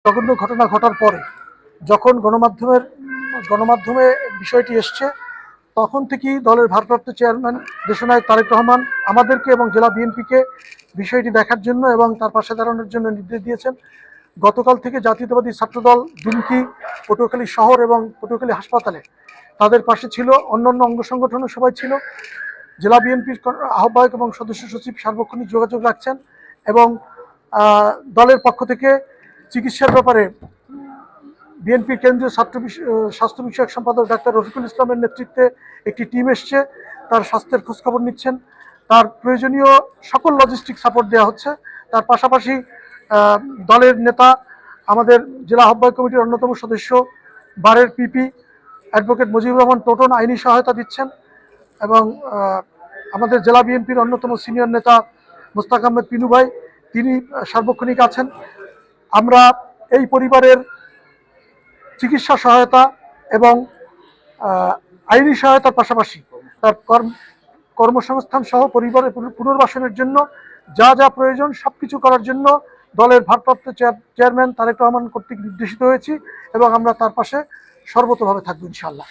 জঘন্য ঘটনা ঘটার পরে যখন গণমাধ্যমে বিষয়টি এসছে, তখন থেকেই দলের ভারপ্রাপ্ত চেয়ারম্যান দেশনায়ক তারেক রহমান আমাদেরকে এবং জেলা বিএনপিকে বিষয়টি দেখার জন্য এবং তার পাশে দাঁড়ানোর জন্য নির্দেশ দিয়েছেন। গতকাল থেকে জাতীয়তাবাদী ছাত্রদল দুমকি, পটুয়াখালী শহর এবং পটুয়াখালী হাসপাতালে তাদের পাশে ছিল, অন্যান্য অঙ্গ সংগঠনের সবাই ছিল। জেলা বিএনপির আহ্বায়ক এবং সদস্য সচিব সার্বক্ষণিক যোগাযোগ রাখছেন এবং দলের পক্ষ থেকে চিকিৎসার ব্যাপারে বিএনপির কেন্দ্রীয় স্বাস্থ্য বিষয়ক সম্পাদক ডাক্তার রফিকুল ইসলামের নেতৃত্বে একটি টিম এসছে, তার স্বাস্থ্যের খোঁজখবর নিচ্ছেন, তার প্রয়োজনীয় সকল লজিস্টিক সাপোর্ট দেওয়া হচ্ছে। তার পাশাপাশি দলের নেতা, আমাদের জেলা আহ্বায়ক কমিটির অন্যতম সদস্য, বারের পিপি অ্যাডভোকেট মুজিবুর রহমান টোটন আইনি সহায়তা দিচ্ছেন এবং আমাদের জেলা বিএনপির অন্যতম সিনিয়র নেতা মোস্তাক আহমেদ পিনু ভাই, তিনি সার্বক্ষণিক আছেন। আমরা এই পরিবারের চিকিৎসা সহায়তা এবং আইনি সহায়তার পাশাপাশি তার কর্মসংস্থান সহ পরিবারের পুনর্বাসনের জন্য যা যা প্রয়োজন সবকিছু করার জন্য দলের ভারপ্রাপ্ত চেয়ারম্যান তারেক রহমান কর্তৃক নির্দেশিত হয়েছি এবং আমরা তার পাশে সর্বতোভাবে থাকবো ইনশাআল্লাহ।